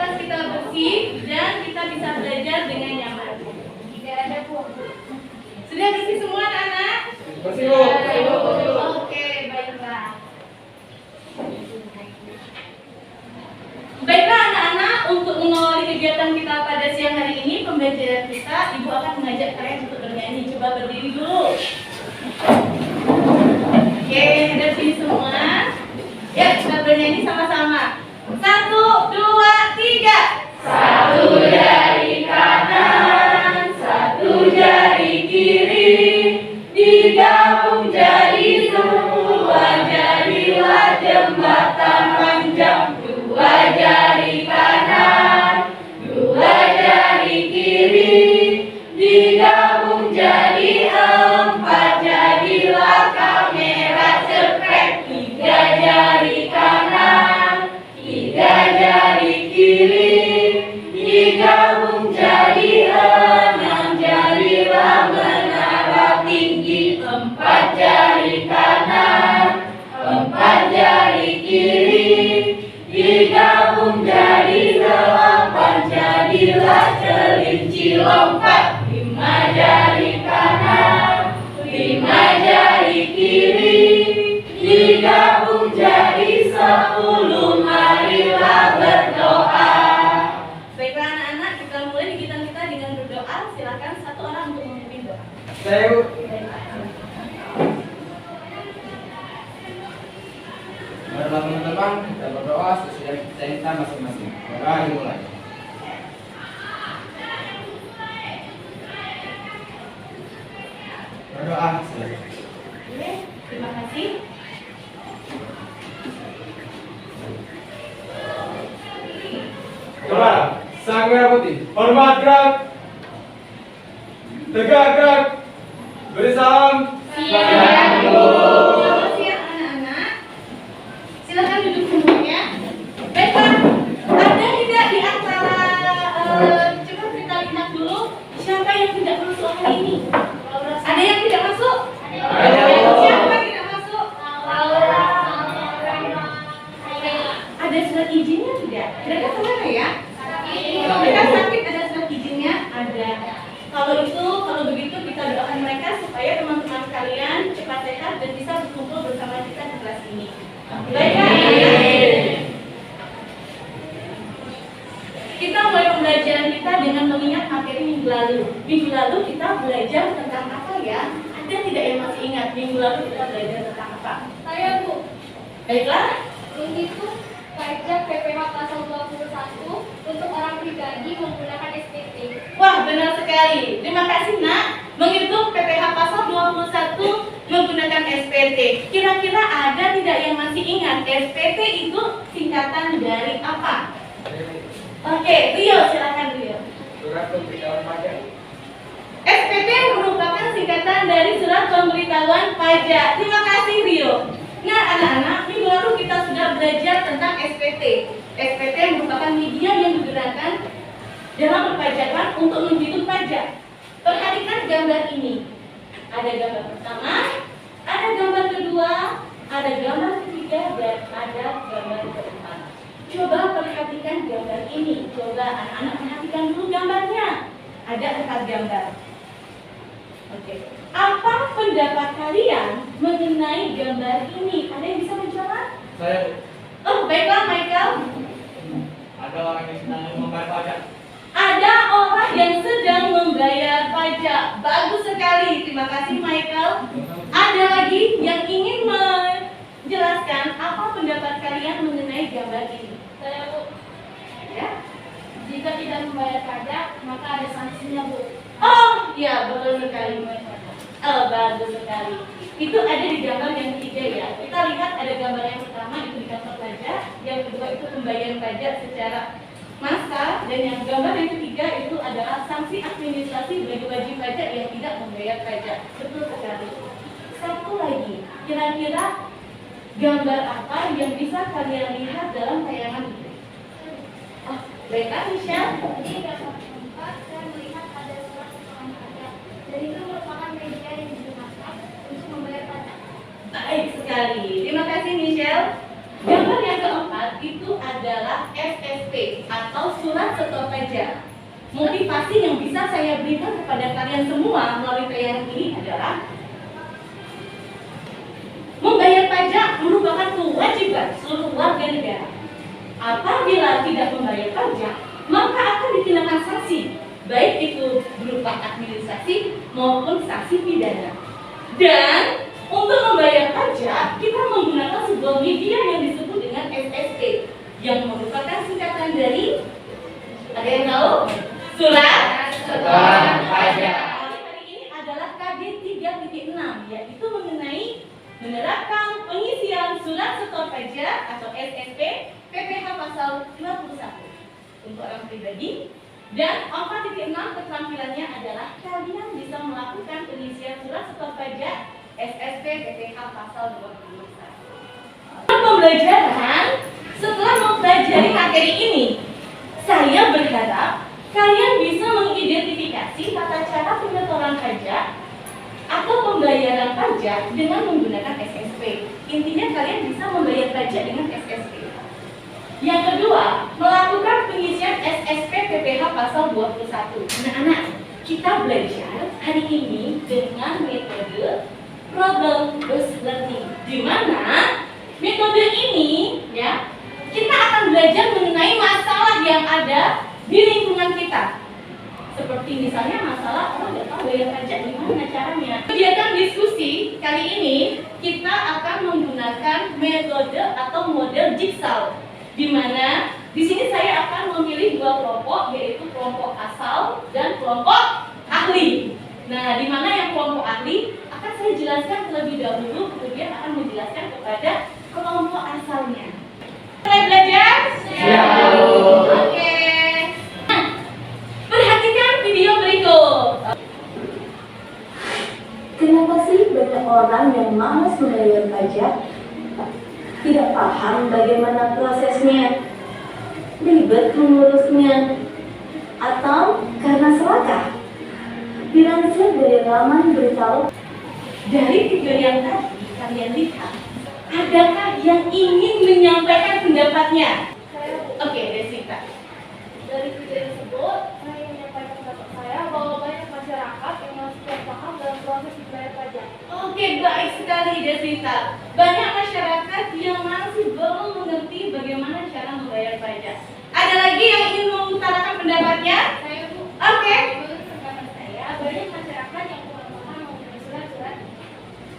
kelas kita bersih dan kita bisa belajar dengan nyaman. Tidak ada Bu. Sudah bersih semua anak-anak? Bersih Bu. Oke, baiklah. Baiklah anak-anak, untuk mengawali kegiatan kita pada siang hari ini, pembelajaran kita, Ibu akan mengajak kalian untuk bernyanyi. Coba berdiri dulu. Oke, hadap sini semua. Ya, kita bernyanyi sama-sama. 1, 2, 3. Satu jari kanan, satu jari kiri, digabung jadi sebuah, jadilah jembatan panjang. Dua jari kanan, dua jari kiri, digabung jadi 4, jadilah kamera cekrek. Tiga jari kanan, tiga jari kiri, digabung jadi 6, jadilah menara tinggi. 4 jari kanan, 4 jari kiri, digabung jadi 8, jadilah kelinci lompat. 5 jari kanan, 5 jari kiri, digabung jadi 10, marilah berdoa. Baiklah anak-anak, kita mulai kegiatan kita dengan berdoa. Silakan satu orang untuk memimpin doa. Saya Bu. Baiklah teman-teman, kita berdoa sesuai kita masing-masing. Doa dimulai. Berdoa silakan. Oke, terima kasih. Coba, sang merah putih. Hormat gerak. Tegak gerak. Beri salam. Selamat siang anak-anak. Silakan duduk semuanya. Baiklah, ada tidak di antara coba kita lihat dulu siapa yang tidak masuk hari ini? Ada yang tidak masuk? Ada. Siapa yang tidak masuk? Ada surat izinnya tidak? Mereka kemana ya? Mereka sakit, ada surat izinnya? Ada. Kalau begitu kita doakan mereka supaya teman-teman kalian cepat sehat dan bisa berkumpul bersama kita di kelas ini. Baiklah. Kita mulai pembelajaran kita dengan mengingat materi minggu lalu. Minggu lalu kita belajar tentang apa ya? Ada tidak yang masih ingat minggu lalu kita belajar tentang apa? Saya Bu, Baiklah. menghitung pajak PPh pasal 21 untuk orang pribadi menggunakan SPT. Wah, benar sekali. Terima kasih, Nak. Menghitung PPh pasal 21 menggunakan SPT. Kira-kira ada tidak yang masih ingat SPT itu singkatan dari apa? Oke, Rio, silakan Rio. Surat pemberitahuan pajak. SPT merupakan singkatan dari surat pemberitahuan pajak. Terima kasih, Rio. Nah, anak-anak, minggu lalu kita sudah belajar tentang SPT. SPT merupakan media yang digunakan dalam perpajakan untuk menghitung pajak. Perhatikan gambar ini. Ada gambar pertama, ada gambar kedua, ada gambar ketiga, dan ada gambar keempat. Coba perhatikan gambar ini. Coba anak-anak perhatikan dulu gambarnya. Ada 4 gambar. Oke. Apa pendapat kalian mengenai gambar ini? Ada yang bisa menjawab? Saya Bu. Oh, baiklah Michael. Ada orang yang sedang membayar pajak. Ada orang yang sedang membayar pajak. Bagus sekali. Terima kasih Michael. Ada lagi yang ingin menjelaskan apa pendapat kalian mengenai gambar ini? Saya Bu, Ya. jika tidak membayar pajak, maka ada sanksinya Bu. Oh, ya betul sekali. Oh, bagus sekali. Itu ada di gambar yang ketiga ya. Kita lihat ada gambar yang pertama itu di kantor pajak, yang kedua itu pembayaran pajak secara massa, dan yang gambar yang ketiga itu adalah sanksi administrasi bagi wajib pajak yang tidak membayar pajak. Betul sekali. Satu lagi, kira-kira gambar apa yang bisa kalian lihat dalam tayangan itu? Oh, baiklah Michelle. Jadi gambar keempat, saya melihat ada surat keterangan pajak. Dan itu merupakan media yang digunakan untuk membayar pajak. Baik sekali. Terima kasih Michelle. Gambar yang keempat itu adalah SSP atau surat setor pajak. Motivasi yang bisa saya berikan kepada kalian semua melalui tayangan ini adalah membayar pajak merupakan kewajiban seluruh warga negara. Apabila tidak membayar pajak, maka akan dikenakan sanksi, baik itu berupa administrasi maupun sanksi pidana. Dan untuk membayar pajak, kita menggunakan sebuah media yang disebut dengan SSP, yang merupakan singkatan dari, ada yang tahu? Surat setor pajak. Hari ini adalah KB 3.6, yaitu mengenai menerapkan pengisian surat setor pajak atau SSP PPh pasal 21 untuk orang pribadi. Dan 4.6 keterampilannya adalah kalian bisa melakukan pengisian surat setor pajak SSP PPh pasal 21. Pembelajaran setelah mempelajari materi ini, saya berharap kalian bisa mengidentifikasi tata cara penyetoran pajak atau pembayaran pajak dengan menggunakan SSP. Intinya kalian bisa membayar pajak dengan SSP. Yang kedua, melakukan pengisian SSP PPh pasal 21. Anak-anak, kita belajar hari ini dengan metode problem based learning, di mana metode ini ya kita akan belajar mengenai masalah yang ada di lingkungan kita. Seperti misalnya masalah orang nggak tahu bayar pajak gimana caranya. Kegiatan diskusi kali ini kita akan menggunakan metode atau model jigsaw, di mana di sini saya akan memilih dua kelompok, yaitu kelompok asal dan kelompok ahli. Nah, di mana yang kelompok ahli akan saya jelaskan terlebih dahulu, kemudian akan menjelaskan kepada kelompok asalnya. Mulai belajar? Siap. Oke. Nah, perhatikan video berikut. Kenapa sih banyak orang yang malas membayar pajak? Tidak paham bagaimana prosesnya, ribet mengurusnya, atau karena serakah? Dilansir dari laman berita Dari video yang tadi kalian lihat, adakah yang ingin menyampaikan pendapatnya? Oke, Desita. Dari video tersebut, saya ingin menyampaikan pendapat saya bahwa banyak masyarakat yang masih tidak paham dalam proses membayar pajak. Oke, baik sekali Desita. Banyak masyarakat yang masih belum mengerti bagaimana cara membayar pajak. Ada lagi yang ingin mengutarakan pendapatnya? Saya Bu, Oke. menurut pendapat saya, banyak masyarakat yang kurang paham mengenai surat-surat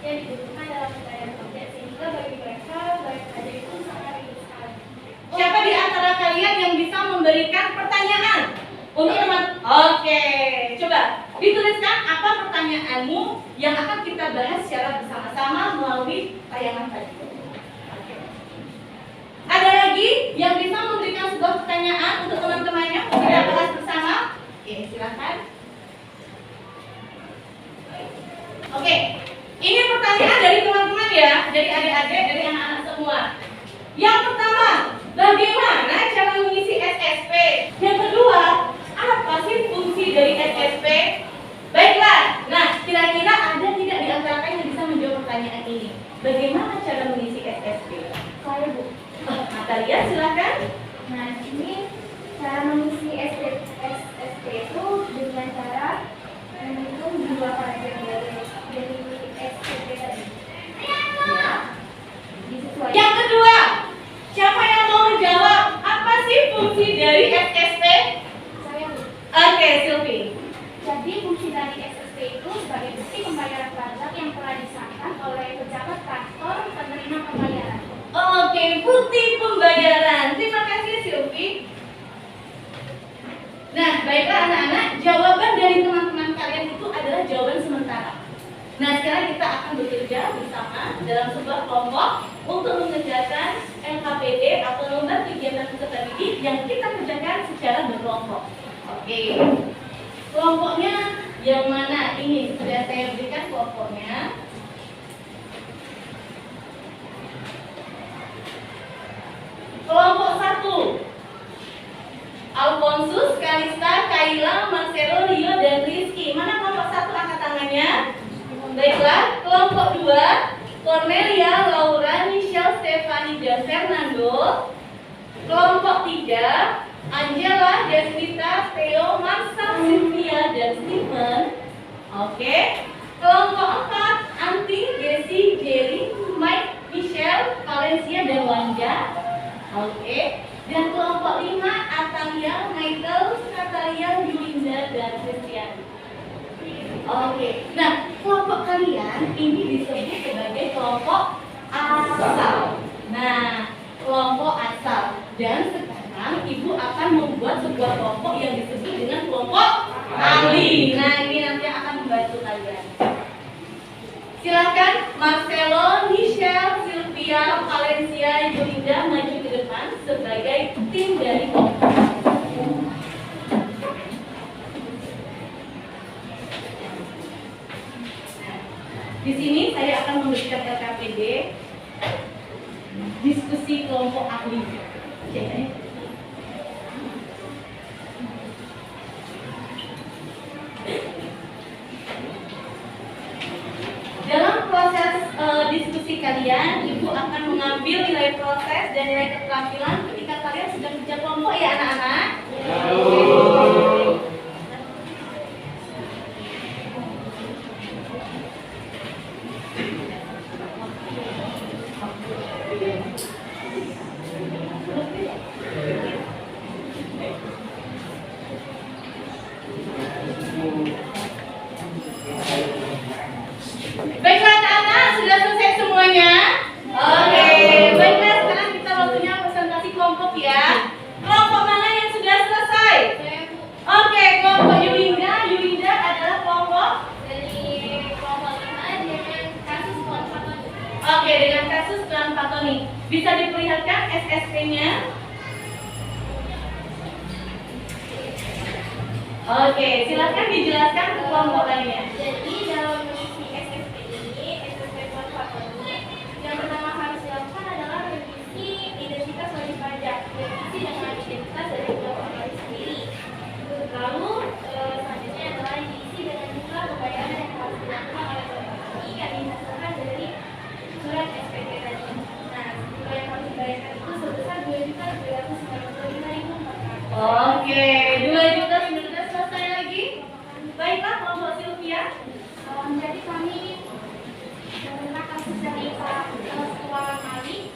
yang dibutuhkan dalam membayar pajak, sehingga bagi mereka bayar pajak itu sangat ribet sekali. Siapa di antara kalian yang bisa memberikan pertanyaan untuk teman? Oke, coba dituliskan apa pertanyaanmu yang akan kita bahas secara bersama-sama melalui tayangan tadi. Oke. Ada lagi yang bisa memberikan sebuah pertanyaan untuk teman-temannya untuk kita bahas bersama? Oke, silakan. Oke, ini pertanyaan dari teman-teman ya, dari adik-adik, dari anak-anak semua. Yang pertama, bagaimana cara mengisi SSP? Yang kedua, apa sih fungsi dari SSP? Baiklah, nah kira-kira ada tidak di antara kalian yang bisa menjawab pertanyaan ini? Bagaimana cara mengisi SSP? Saya Bu. Natalia, silakan. Nah, ini cara mengisi SSP itu dengan cara menghitung jumlah pajak dari SPP tadi. Ya. Disesuaikan. Yang kedua, siapa yang mau menjawab apa sih fungsi dari SSP? Saya Bu. Oke, Sylvie. Jadi fungsi dari SSP itu sebagai bukti pembayaran pajak yang telah disahkan oleh pejabat kantor penerima pembayaran. Oke, bukti pembayaran. Terima kasih, Sylvie. Nah, baiklah anak-anak, jawaban dari teman-teman kalian itu adalah jawaban sementara. Nah, sekarang kita akan bekerja bersama dalam sebuah kelompok untuk mengerjakan LKPD atau lembar kegiatan peserta didik yang kita kerjakan secara berkelompok. Oke. Kelompoknya yang mana? Ini sudah saya berikan kelompoknya. Kelompok 1, Alfonsus, Kalista, Kaila, Marcelo, Rio, dan Rizky. Mana kelompok 1 angkat tangannya? Baiklah. Kelompok 2, Cornelia, Laura, Michelle, Stefani, dan Fernando. Kelompok 3, Angela, Deswita, Theo, Marsa, Cynthia, dan Stephen. Oke. Kelompok 4, Anti, Jessie, Jerry, Mike, Michelle, Valencia, dan Wanda. Oke. Dan kelompok 5, Atalia, Michael, Natalia, Yulinda, dan Christian. Oke. Nah, kelompok kalian ini disebut sebagai kelompok asal. Nah, kelompok asal. Dan sekarang Ibu akan membuat sebuah kelompok yang disebut dengan kelompok ahli. Nah, ini nanti akan membantu kalian. Silakan Marcelo, Michelle, Sylvia, Valencia, Yulinda maju ke depan sebagai tim dari kelompok. Di sini saya akan memberikan LKPD diskusi kelompok ahli. Dalam proses diskusi kalian, Ibu akan mengambil nilai proses dan nilai keterampilan ketika kalian sedang kerja kelompok ya anak-anak. Baiklah anak-anak, sudah selesai semuanya? Oke, baiklah sekarang kita waktunya presentasi kelompok ya. Kelompok mana yang sudah selesai? Oke, kelompok Yulinda. Yulinda adalah kelompok Dari kelompok 5 dengan kasus Tuan Fatoni. Oke, dengan kasus Tuan Fatoni. Bisa diperlihatkan SSP-nya? Oke, silakan dijelaskan ke kelompok lainnya. Jadi dalam mengisi SSP ini, SSP Tuan Fatoni, yang pertama harus dilakukan adalah revisi identitas wajib pajak, revisi dengan identitas dari kelompok wajib sendiri. Lalu selanjutnya adalah diisi dengan jumlah pembayaran yang harus dilakukan oleh Tuan Fatoni yang dihasilkan dari surat SPT tadi. Nah, jumlah yang harus dibayarkan itu sebesar 2.295.400. Oke, 2 juta sudah selesai lagi. Baiklah, kelompok Sylvia. Jadi kami menerima kasus dari Pak Ketua Mali.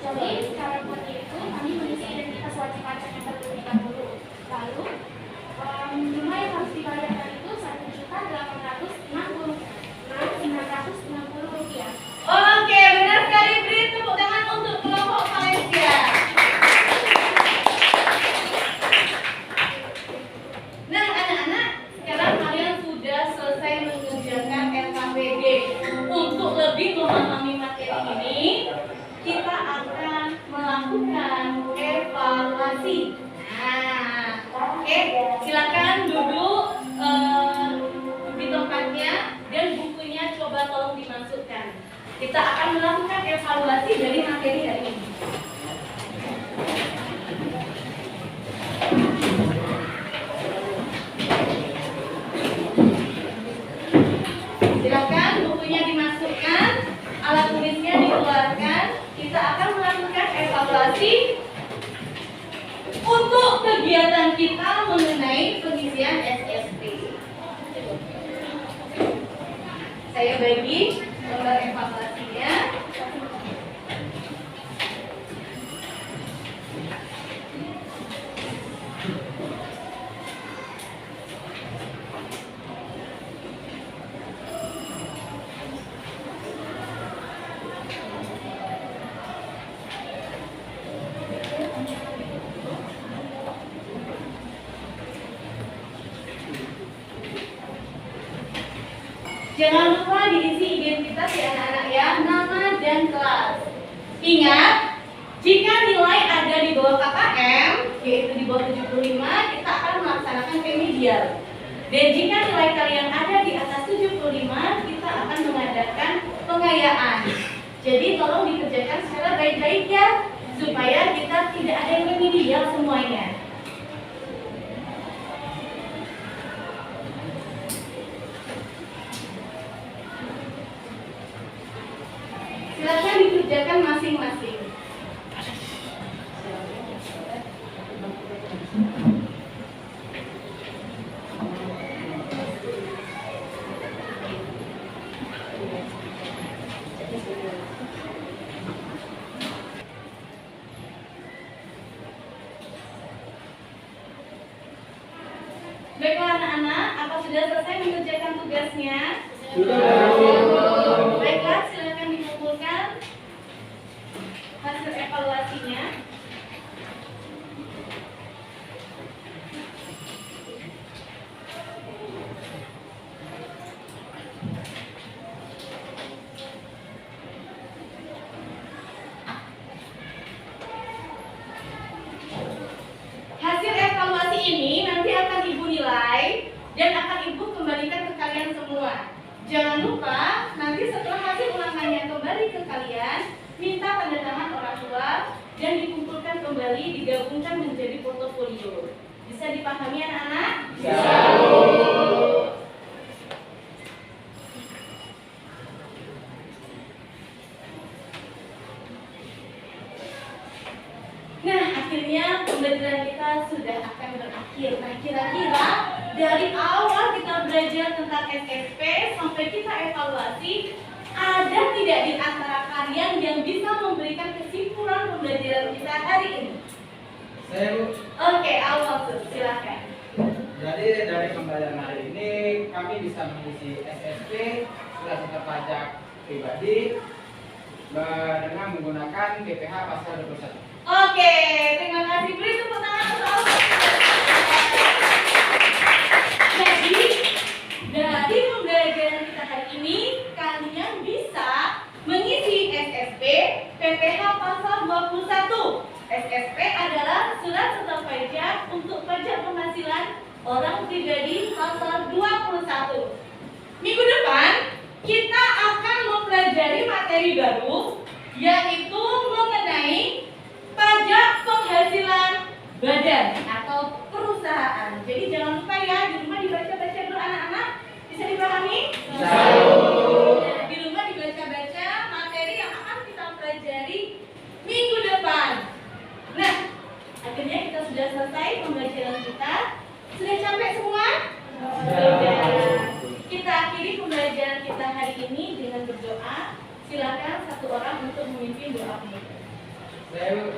Jadi secara seperti itu kami mengisi identitas wajib pajak yang terlebih dahulu. Lalu jumlah yang harus dibayarkan itu 1.860.960 rupiah. Oke, benar sekali. Beri tepuk tangan untuk kelompok Valencia. Nah, anak-anak, sekarang kalian sudah selesai mengerjakan LKPD. Untuk lebih memahami materi ini, kita akan melakukan evaluasi. Nah, oke, silakan duduk di tempatnya dan bukunya coba tolong dimasukkan. Kita akan melakukan evaluasi dari materi hari ini. Silakan bukunya dimasukkan, alat tulisnya dikeluarkan. Kita akan melakukan evaluasi untuk kegiatan kita mengenai pengisian SSP. Saya bagi gambar evaluasinya. Jangan lupa diisi identitas ya anak-anak ya, nama dan kelas. Ingat, jika nilai ada di bawah KKM, yaitu di bawah 75, kita akan melaksanakan remedial. Dan jika nilai kalian ada di atas 75, kita akan mengadakan pengayaan. Jadi tolong dikerjakan secara baik-baik ya, supaya kita tidak ada yang remedial semuanya. Silakan dikerjakan masing-masing. sudah selesai mengerjakan tugasnya? Baiklah, silakan dikumpulkan hasil evaluasinya. Hasil evaluasi ini nanti akan Ibu nilai dan akan Ibu kembalikan ke kalian semua. Jangan lupa nanti setelah hasil ulangannya kembali ke kalian, minta tanda tangan orang tua dan dikumpulkan kembali, digabungkan menjadi portofolio. Bisa dipahami anak-anak? Bisa. Nah, akhirnya pembelajaran kita sudah akan berakhir. Nah, kira-kira dari awal kita belajar tentang SSP sampai kita evaluasi, ada tidak di antara kalian yang bisa memberikan kesimpulan pembelajaran kita hari ini? Saya Bu. Oke, awal silakan. Jadi dari pembelajaran hari ini kami bisa mengisi SSP surat tanda pajak pribadi dengan menggunakan PPh pasal 21. Oke, terima kasih. Beri tepuk tangan untuk Allah. Jadi, dari pembelajaran kita hari ini, kalian bisa mengisi SSP PPh pasal 21. SSP adalah surat setoran pajak untuk pajak penghasilan orang pribadi pasal 21. Minggu depan kita akan mempelajari materi baru, yaitu mengenai pajak penghasilan badan atau perusahaan. Jadi jangan lupa ya, di rumah dibaca-baca dulu anak-anak. Bisa dipahami? Bisa. Nah, di rumah dibaca-baca materi yang akan kita pelajari minggu depan. Nah, akhirnya kita sudah selesai pembelajaran kita. Sudah capek semua? Sudah. Kita akhiri pembelajaran kita hari ini dengan berdoa. Silakan satu orang untuk memimpin doa penutup. Saya Bu.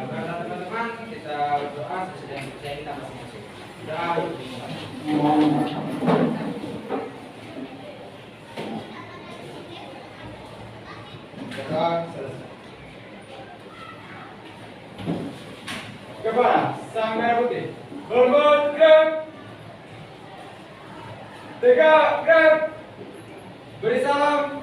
Karena teman-teman kita berdoa sesuai yang percaya kita masing-masing. Doa. Doa selesai. Kepada Sang Merah Putih, hormat gerak. Tegak gerak. Beri salam.